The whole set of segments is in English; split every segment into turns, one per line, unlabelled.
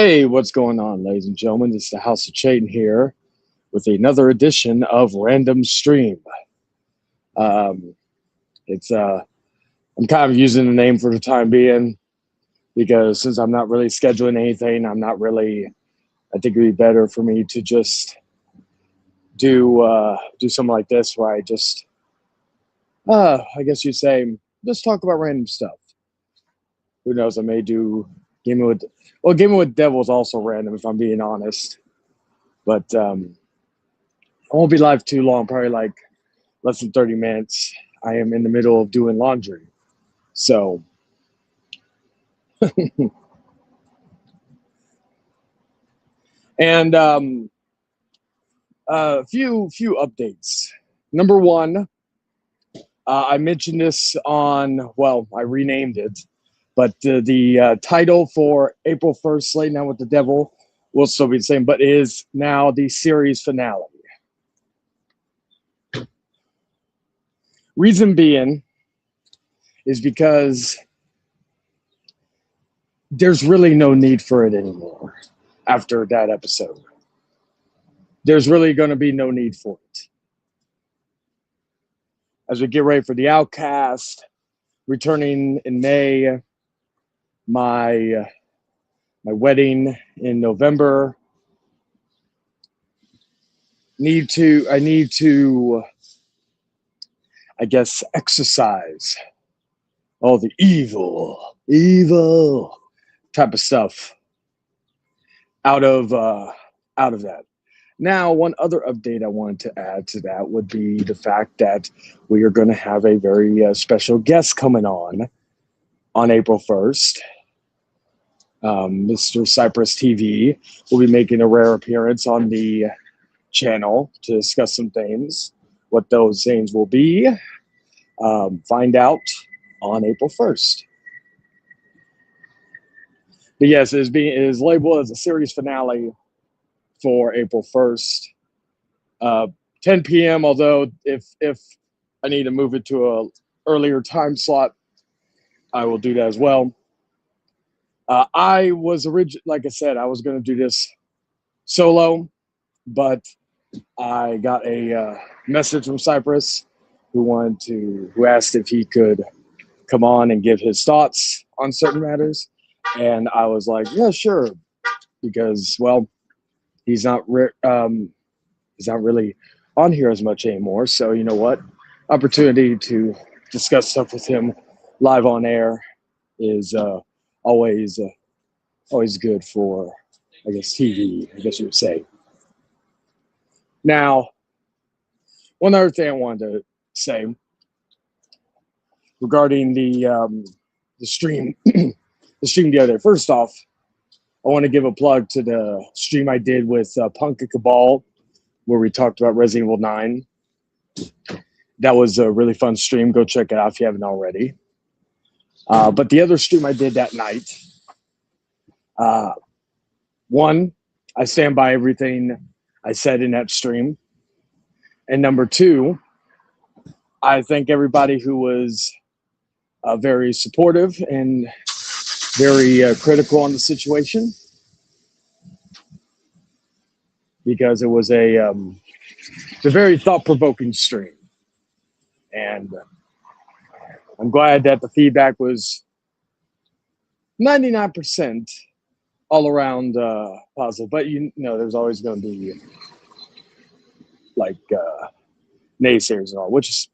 Hey, what's going on, ladies and gentlemen? This is the House of Chayton here with another edition of Random Stream. Um, it's I'm kind of using the name for the time being because since I'm not really scheduling anything, I'm not really. I think it'd be better for me to just do something like this where I just I guess you'd say just talk about random stuff. Who knows? I may do Gaming with Gaming with Devil is also random if I'm being honest, but I won't be live too long, probably like less than 30 minutes. I am in the middle of doing laundry. So, and a few updates. Number one, I mentioned this I renamed it, but the title for April 1st, Late Night with the Devil, will still be the same, but is now the series finale. Reason being is because there's really no need for it anymore after that episode. There's really going to be no need for it. As we get ready for the Outcast, returning in May, my wedding in November. I need to, I guess, exercise all the evil type of stuff out of that. Now, one other update I wanted to add to that would be the fact that we are going to have a very special guest coming on April 1st. Mr. Cypress TV will be making a rare appearance on the channel to discuss some things. What those things will be, find out on April 1st. But yes, it is labeled as a series finale for April 1st, 10 p.m. Although if I need to move it to a earlier time slot, I will do that as well. I was like I said, I was going to do this solo, but I got a message from Cypress who asked if he could come on and give his thoughts on certain matters, and I was like, yeah, sure, because he's not really on here as much anymore. So you know what, opportunity to discuss stuff with him live on air is always good for, I guess, TV, I guess you would say. Now, one other thing I wanted to say regarding the stream, the stream the other day. First off, I want to give a plug to the stream I did with Punk and Cabal, where we talked about Resident Evil 9. That was a really fun stream. Go check it out if you haven't already. But the other stream I did that night, one, I stand by everything I said in that stream. And number two, I thank everybody who was very supportive and very critical on the situation, because it was a very thought-provoking stream. And I'm glad that the feedback was 99% all around positive. But there's always going to be like naysayers and all, which is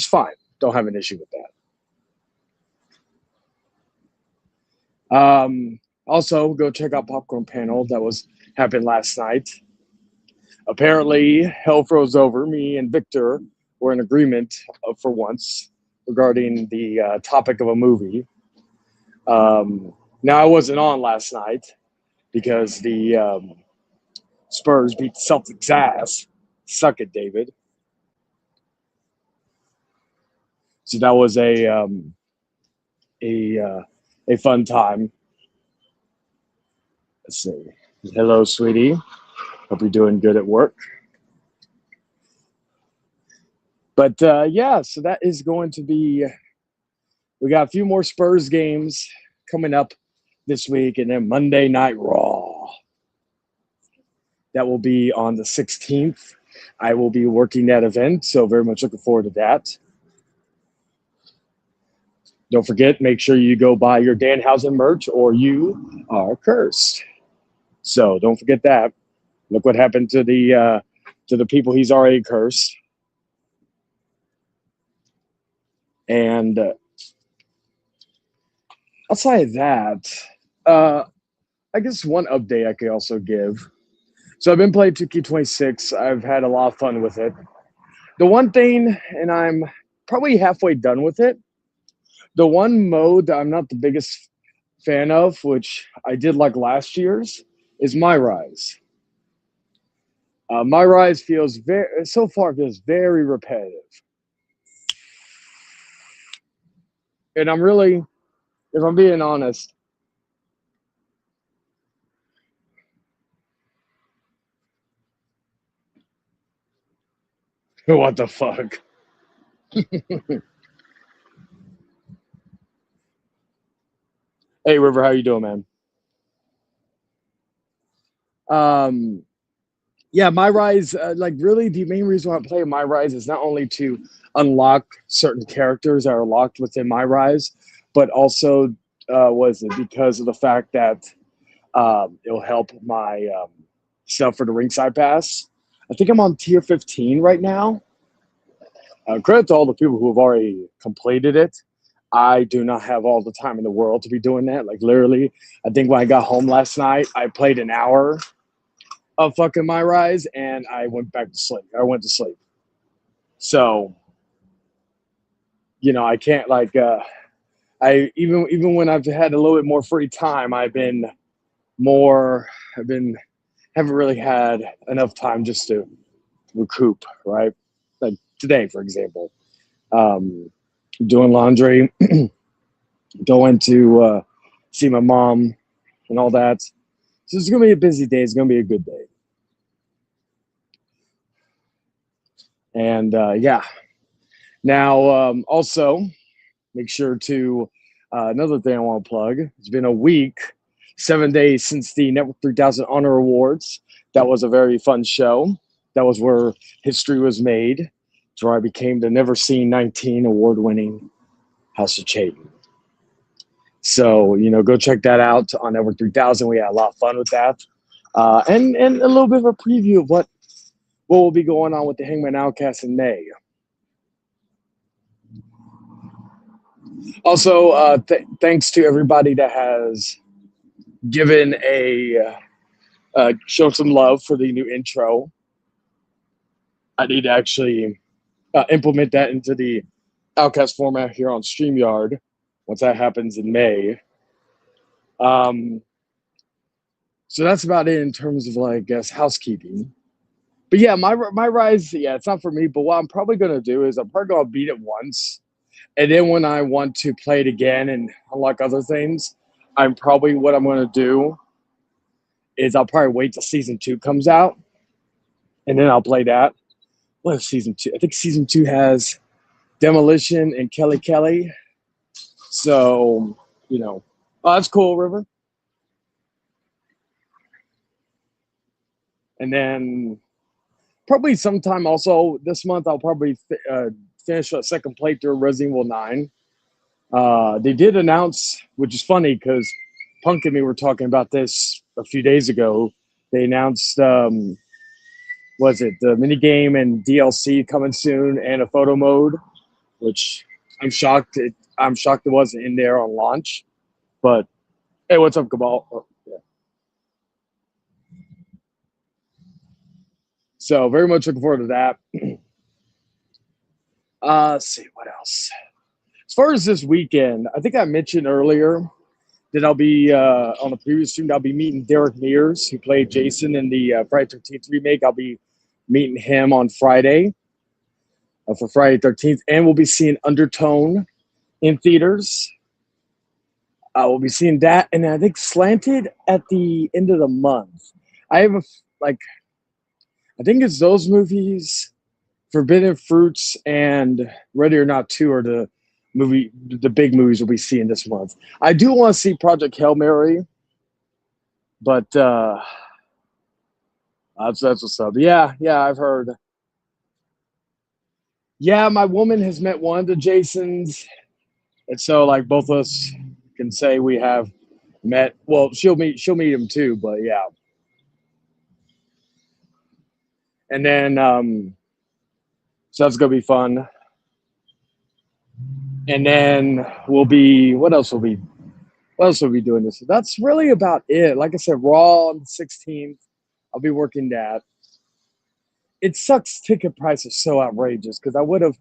fine. Don't have an issue with that. Also, go check out Popcorn Panel. That happened last night. Apparently, hell froze over. Me and Victor were in agreement for once regarding the topic of a movie. Now, I wasn't on last night because the Spurs beat the Celtics' ass. Suck it, David. So that was a fun time. Let's see. Hello, sweetie. Hope you're doing good at work. But so that is going to be. We got a few more Spurs games coming up this week, and then Monday Night Raw. That will be on the 16th. I will be working that event, so very much looking forward to that. Don't forget, make sure you go buy your Danhausen merch or you are cursed. So don't forget that. Look what happened to the people he's already cursed. And outside of that, I guess one update I could also give. So I've been playing 2K26. I've had a lot of fun with it. The one thing, and I'm probably halfway done with it, the one mode that I'm not the biggest fan of, which I did like last year's, is My Rise. My Rise feels so far feels very repetitive. And I'm really, if I'm being honest, what the fuck? Hey River, how you doing, man? Um, yeah, My Rise, like really the main reason why I play My Rise is not only to unlock certain characters that are locked within My Rise, but also was it because of the fact that it'll help my stuff for the ringside pass. I think I'm on tier 15 right now. Credit to all the people who have already completed it. I do not have all the time in the world to be doing that. Like literally, I think when I got home last night, I played an hour of fucking My Rise and I went back to sleep. I went to sleep. So, I can't like I even when I've had a little bit more free time, more I've been haven't really had enough time just to recoup, right? Like today, for example, doing laundry, going to see my mom, and all that. So it's gonna be a busy day. It's gonna be a good day, and yeah. Now, also make sure to another thing I want to plug. It's been a week, 7 days since the Network 3000 Honor Awards. That was a very fun show. That was where history was made. It's where I became the Never Seen 19 award-winning House of Chayton. So, go check that out on Network 3000. We had a lot of fun with that. And a little bit of a preview of what will be going on with the Hangman Outcast in May. Also, thanks to everybody that has given shown some love for the new intro. I need to actually implement that into the Outcast format here on StreamYard once that happens in May. So that's about it in terms of, like, I guess, housekeeping. But yeah, my Rise, yeah, it's not for me. But what I'm probably going to do is I'm probably going to beat it once. And then when I want to play it again and unlock other things, what I'm going to do is I'll probably wait till season 2 comes out. And then I'll play that. What is season 2? I think season 2 has Demolition and Kelly Kelly. So, oh, that's cool, River. And then probably sometime also this month, I'll probably finish a second playthrough of Resident Evil 9. They did announce, which is funny because Punk and me were talking about this a few days ago. They announced, was it the minigame and DLC coming soon and a photo mode, which I'm shocked. I'm shocked it wasn't in there on launch. But hey, what's up, Cabal? Oh, yeah. So very much looking forward to that. Let's see what else. As far as this weekend, I think I mentioned earlier that I'll be on the previous stream. I'll be meeting Derek Mears, who played Jason in the Friday 13th remake. I'll be meeting him on Friday for Friday 13th, and we'll be seeing Undertone in theaters. We'll be seeing that, and I think Slanted at the end of the month. I have I think it's those movies, Forbidden Fruits and Ready or Not 2 are the big movies we'll be seeing this month. I do want to see Project Hail Mary, but That's what's up. Yeah, yeah, I've heard. Yeah, my woman has met one of the Jasons, and so like both of us can say we have met. Well, she'll meet him too, but yeah. And then so that's gonna be fun. And then we'll be what else will be doing this? That's really about it. Like I said, Raw on the 16th. I'll be working that. It sucks ticket prices so outrageous because I would have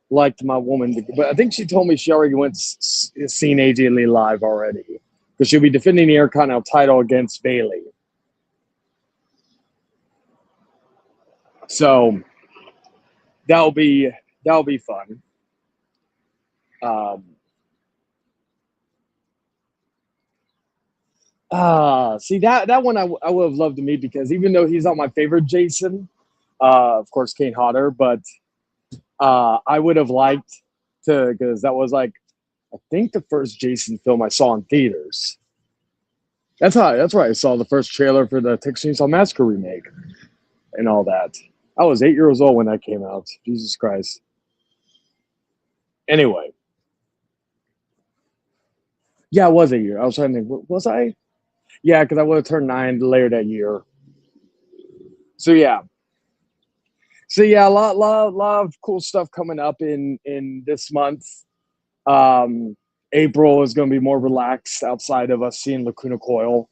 liked my woman to, but I think she told me she already went seen AJ Lee live already because she'll be defending the Intercontinental title against Bailey. So that'll be that'll be fun. Um, See that one I would have loved to meet because even though he's not my favorite Jason, of course Kane Hodder, but I would have liked to because that was like I think the first Jason film I saw in theaters. That's why I saw the first trailer for the Texas Chainsaw Massacre remake and all that. I was 8 years old when that came out. Jesus Christ. Anyway, yeah, I was 8 years. I was trying to think, was I? Yeah, because I would have turned 9 later that year. So yeah, a lot of cool stuff coming up in this month. Um, April is going to be more relaxed outside of us seeing Lacuna Coil.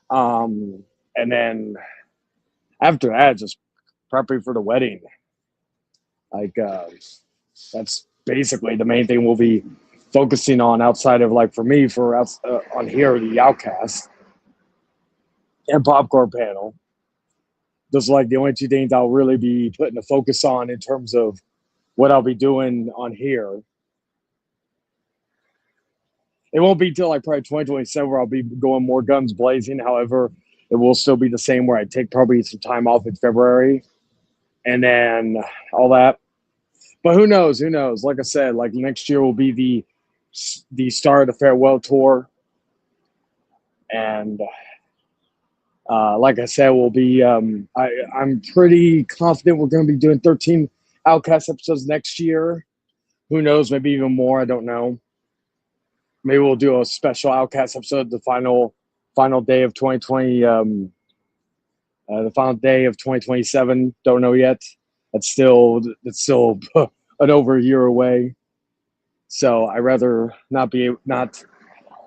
And then after that, just prepping for the wedding. Like that's basically the main thing we'll be focusing on outside of like for me for on here the Outcast and Popcorn Panel. Those are like the only two things I'll really be putting a focus on in terms of what I'll be doing on here. It won't be till like probably 2027 where I'll be going more guns blazing. However, it will still be the same where I take probably some time off in February and then all that. But who knows? Who knows? Like I said, like next year will be the start of the farewell tour, and like I said, we'll be. I'm pretty confident we're going to be doing 13 Outcast episodes next year. Who knows? Maybe even more. I don't know. Maybe we'll do a special Outcast episode the final day of 2020. The final day of 2027. Don't know yet. That's still an over a year away. So I rather not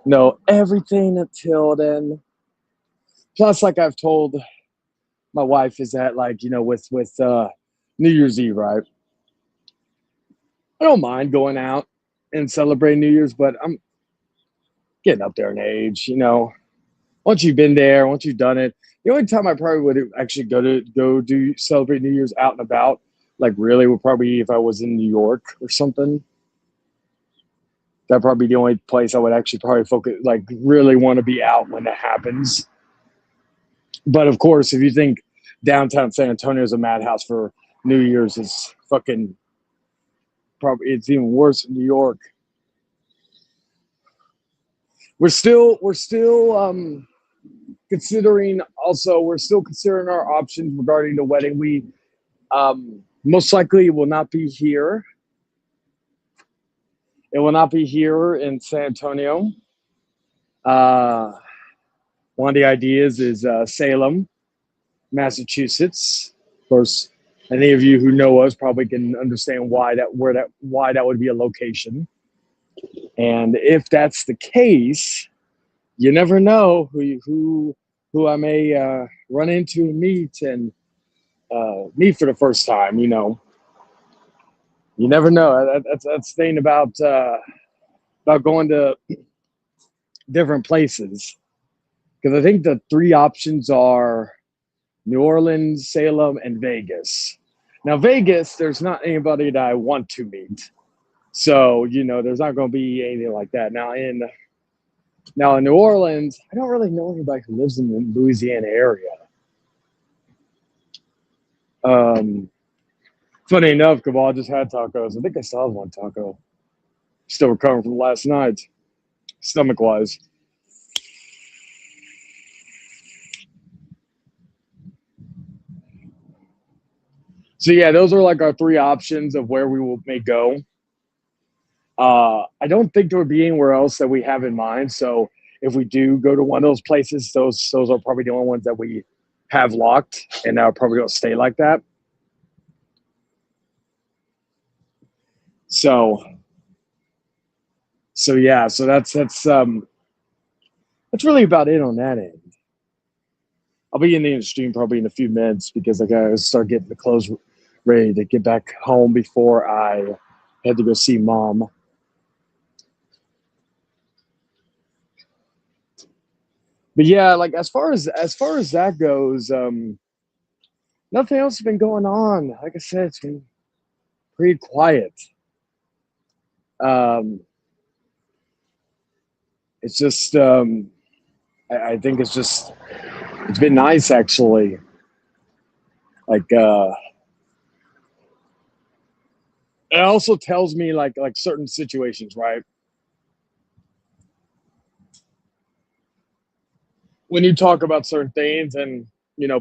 know everything until then. Plus, like I've told my wife, is that like with New Year's Eve, right? I don't mind going out and celebrating New Year's, but I'm getting up there in age. Once you've been there, once you've done it, the only time I probably would actually go do celebrate New Year's out and about, like really, would probably if I was in New York or something. That'd probably be the only place I would actually probably focus, like really want to be out when that happens. But of course, if you think downtown San Antonio is a madhouse for New Year's, it's fucking probably it's even worse in New York. We're still considering. Also, we're still considering our options regarding the wedding. We most likely will not be here. It will not be here in San Antonio. Uh, One of the ideas is Salem, Massachusetts. Of course, any of you who know us probably can understand why that would be a location. And if that's the case, you never know who I may run into and meet for the first time. You never know. That's the thing about going to different places because I think the three options are New Orleans, Salem, and Vegas. Now, Vegas, there's not anybody that I want to meet. So, there's not going to be anything like that. Now in New Orleans, I don't really know anybody who lives in the Louisiana area. Funny enough, Cabal just had tacos. I think I still have one taco. Still recovering from last night, stomach-wise. So yeah, those are like our three options of where we will may go. I don't think there would be anywhere else that we have in mind. So if we do go to one of those places, those are probably the only ones that we have locked, and are probably going to stay like that. So yeah, so that's really about it on that end. I'll be in the stream probably in a few minutes because I gotta start getting the clothes ready to get back home before I had to go see mom. But yeah, like as far as that goes, nothing else has been going on. Like I said, it's been pretty quiet. Um, it's just I think it's been nice actually. Like it also tells me like certain situations, right? When you talk about certain things and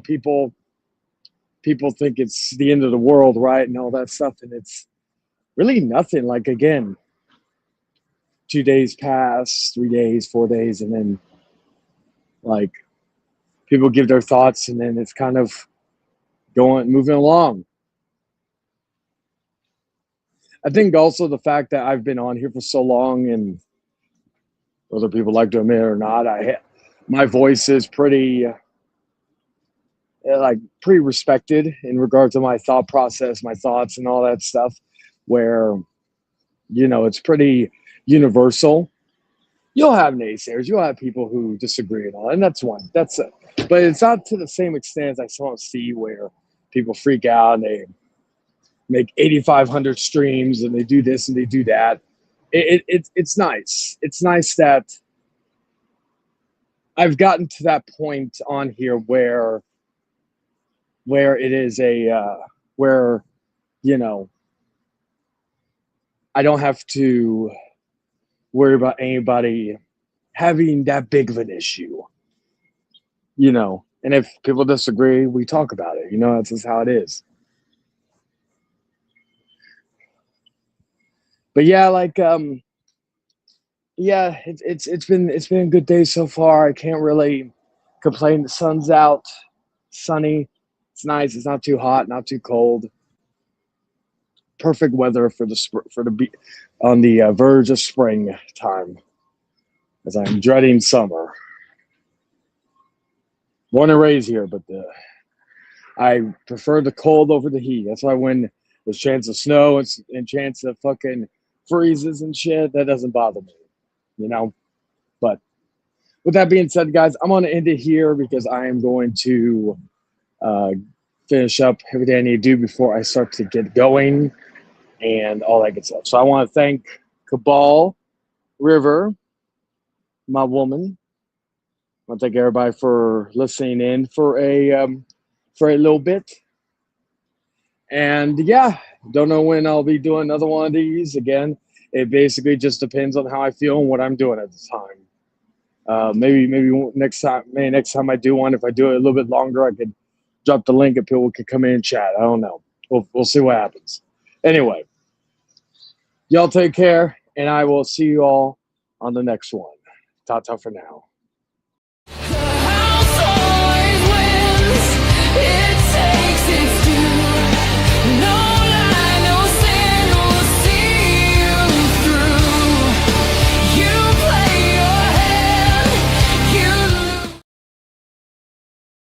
people think it's the end of the world, right? And all that stuff. And it's really nothing. Like, again, 2 days pass, 3 days, 4 days, and then like people give their thoughts and then it's kind of moving along. I think also the fact that I've been on here for so long, and whether people like to admit it or not, my voice is pretty respected in regards to my thought process, my thoughts, and all that stuff. Where it's pretty universal. You'll have naysayers, you'll have people who disagree and all, and that's one. That's it. But it's not to the same extent as I saw see where people freak out and they make 8,500 streams and they do this and they do that. It's nice. It's nice that I've gotten to that point on here where it is where you know I don't have to worry about anybody having that big of an issue. And if people disagree, we talk about it. That's just how it is. But yeah, like yeah, it's been a good day so far. I can't really complain. The sun's out, sunny. It's nice. It's not too hot, not too cold. Perfect weather for on the verge of spring time, as I'm dreading summer. Born and raised here, but I prefer the cold over the heat. That's why when there's chance of snow and chance of fucking freezes and shit, that doesn't bother me, you know. But with that being said, guys, I'm gonna end it here because I am going to uh, finish up everything I need to do before I start to get going and all that good stuff. So I want to thank Cabal River, my woman. I want to thank everybody for listening in for a little bit. And yeah, don't know when I'll be doing another one of these again. It basically just depends on how I feel and what I'm doing at the time. Maybe next time I do one, if I do it a little bit longer, I could drop the link and people could come in and chat. I don't know. We'll see what happens. Anyway, y'all take care, and I will see you all on the next one. Ta-ta for now.